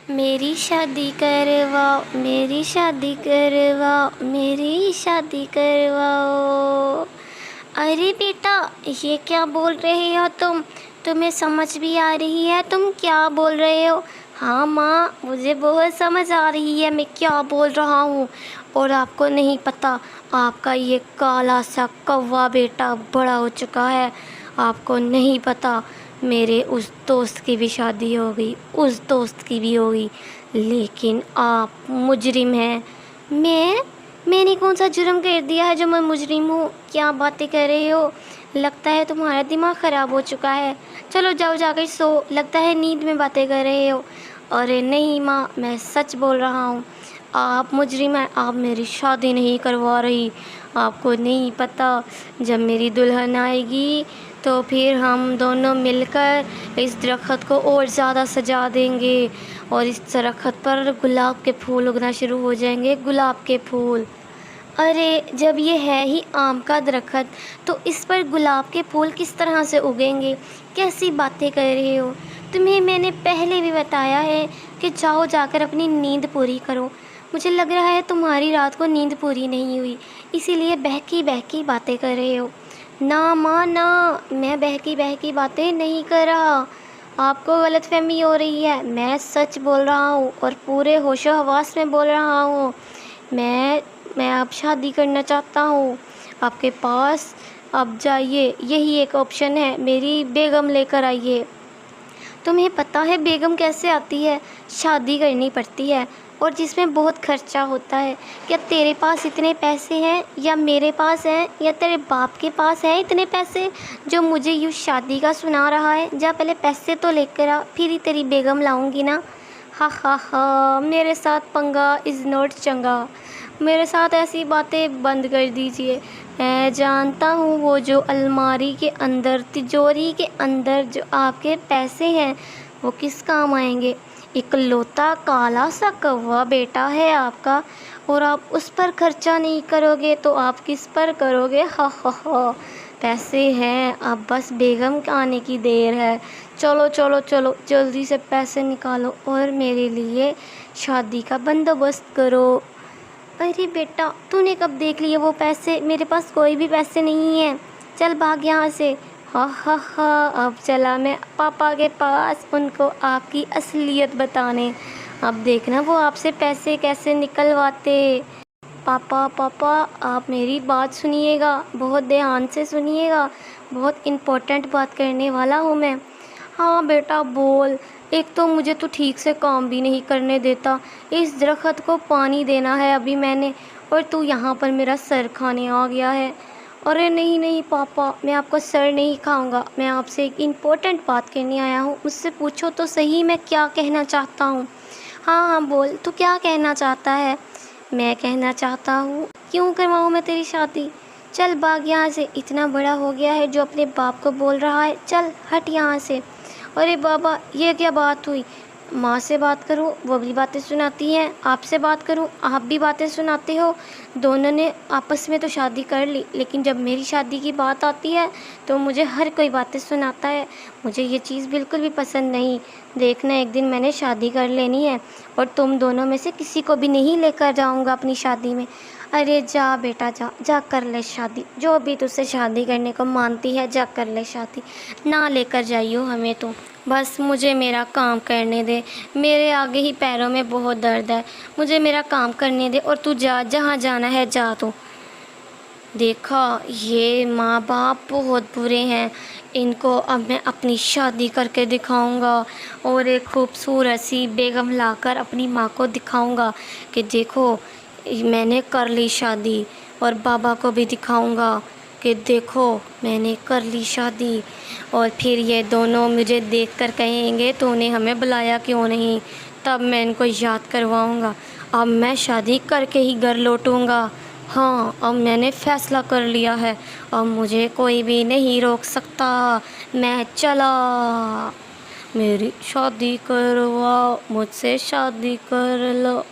मेरी शादी करवाओ, मेरी शादी करवाओ, मेरी शादी करवाओ। अरे बेटा, ये क्या बोल रहे हो तुम? तुम्हें समझ भी आ रही है तुम क्या बोल रहे हो? हाँ माँ, मुझे बहुत समझ आ रही है मैं क्या बोल रहा हूँ। और आपको नहीं पता, आपका ये काला सा कौवा बेटा बड़ा हो चुका है। आपको नहीं पता, मेरे उस दोस्त की भी शादी हो गई, उस दोस्त की भी हो गई, लेकिन आप मुजरिम हैं। मैंने कौन सा जुर्म कर दिया है जो मैं मुजरिम हूँ? क्या बातें कर रहे हो? लगता है तुम्हारा दिमाग ख़राब हो चुका है। चलो जाओ जाकर सो, लगता है नींद में बातें कर रहे हो। अरे नहीं माँ, मैं सच बोल रहा हूँ। आप मुजरिम हैं, आप मेरी शादी नहीं करवा रही। आपको नहीं पता, जब मेरी दुल्हन आएगी तो फिर हम दोनों मिलकर इस दरख्त को और ज़्यादा सजा देंगे और इस दरख्त पर गुलाब के फूल उगना शुरू हो जाएंगे, गुलाब के फूल। अरे जब ये है ही आम का दरख्त तो इस पर गुलाब के फूल किस तरह से उगेंगे? कैसी बातें कर रहे हो? तुम्हें मैंने पहले भी बताया है कि जाओ जाकर अपनी नींद पूरी करो। मुझे लग रहा है तुम्हारी रात को नींद पूरी नहीं हुई, इसीलिए बहकी बहकी बातें कर रहे हो। ना माँ ना, मैं बहकी बहकी बातें नहीं कर रहा। आपको गलतफहमी हो रही है। मैं सच बोल रहा हूँ और पूरे होशो हवास में बोल रहा हूँ। मैं अब शादी करना चाहता हूँ आपके पास। अब जाइए, यही एक ऑप्शन है, मेरी बेगम लेकर आइए। तुम्हें पता है बेगम कैसे आती है? शादी करनी पड़ती है और जिसमें बहुत खर्चा होता है। क्या तेरे पास इतने पैसे हैं या मेरे पास हैं या तेरे बाप के पास हैं इतने पैसे जो मुझे यूँ शादी का सुना रहा है? जा पहले पैसे तो लेकर आ, फिर ही तेरी बेगम लाऊंगी ना। हा हा हा, मेरे साथ पंगा इज़ नॉट चंगा। मेरे साथ ऐसी बातें बंद कर दीजिए। मैं जानता हूँ वो जो अलमारी के अंदर, तिजोरी के अंदर जो आपके पैसे हैं वो किस काम आएंगे। इकलौता काला सा कौवा बेटा है आपका, और आप उस पर खर्चा नहीं करोगे तो आप किस पर करोगे? हा हा हा। पैसे हैं, अब बस बेगम के आने की देर है। चलो चलो चलो, जल्दी से पैसे निकालो और मेरे लिए शादी का बंदोबस्त करो। अरे बेटा, तूने कब देख लिए वो पैसे? मेरे पास कोई भी पैसे नहीं है, चल भाग यहाँ से। हा हा हा, अब चला मैं पापा के पास उनको आपकी असलियत बताने। अब देखना वो आपसे पैसे कैसे निकलवाते। पापा पापा, आप मेरी बात सुनिएगा, बहुत ध्यान से सुनिएगा, बहुत इम्पोर्टेंट बात करने वाला हूँ मैं। हाँ बेटा बोल। एक तो मुझे तो ठीक से काम भी नहीं करने देता, इस दरख्त को पानी देना है अभी मैंने, और तू यहाँ पर मेरा सर खाने आ गया है। अरे नहीं नहीं पापा, मैं आपका सर नहीं खाऊंगा, मैं आपसे एक इम्पोर्टेंट बात कहने आया हूँ, मुझसे पूछो तो सही मैं क्या कहना चाहता हूँ। हाँ हाँ बोल, तू क्या कहना चाहता है? मैं कहना चाहता हूँ, क्यों करवाऊँ मैं तेरी शादी? चल भाग यहाँ से, इतना बड़ा हो गया है जो अपने बाप को बोल रहा है, चल हट यहाँ से। अरे बाबा, ये क्या बात हुई? माँ से बात करूँ वो भी बातें सुनाती हैं, आपसे बात करूँ आप भी बातें सुनाते हो। दोनों ने आपस में तो शादी कर ली, लेकिन जब मेरी शादी की बात आती है तो मुझे हर कोई बातें सुनाता है। मुझे ये चीज़ बिल्कुल भी पसंद नहीं। देखना, एक दिन मैंने शादी कर लेनी है और तुम दोनों में से किसी को भी नहीं लेकर जाऊँगा अपनी शादी में। अरे जा बेटा जा, जा कर ले शादी, जो भी तुझसे शादी करने को मानती है जा कर ले शादी, ना लेकर जाइयो हमें तो। बस मुझे मेरा काम करने दे, मेरे आगे ही पैरों में बहुत दर्द है, मुझे मेरा काम करने दे और तू जा, जहाँ जाना है जा तू। देखा, ये माँ बाप बहुत बुरे हैं, इनको अब मैं अपनी शादी करके दिखाऊंगा और एक खूबसूरत सी बेगम लाकर अपनी माँ को दिखाऊंगा कि देखो मैंने कर ली शादी, और बाबा को भी दिखाऊंगा कि देखो मैंने कर ली शादी। और फिर ये दोनों मुझे देखकर कहेंगे तूने हमें बुलाया क्यों नहीं, तब मैं इनको याद करवाऊंगा। अब मैं शादी करके ही घर लौटूंगा। हाँ, अब मैंने फ़ैसला कर लिया है, अब मुझे कोई भी नहीं रोक सकता। मैं चला। मेरी शादी करवाओ, मुझसे शादी कर लो।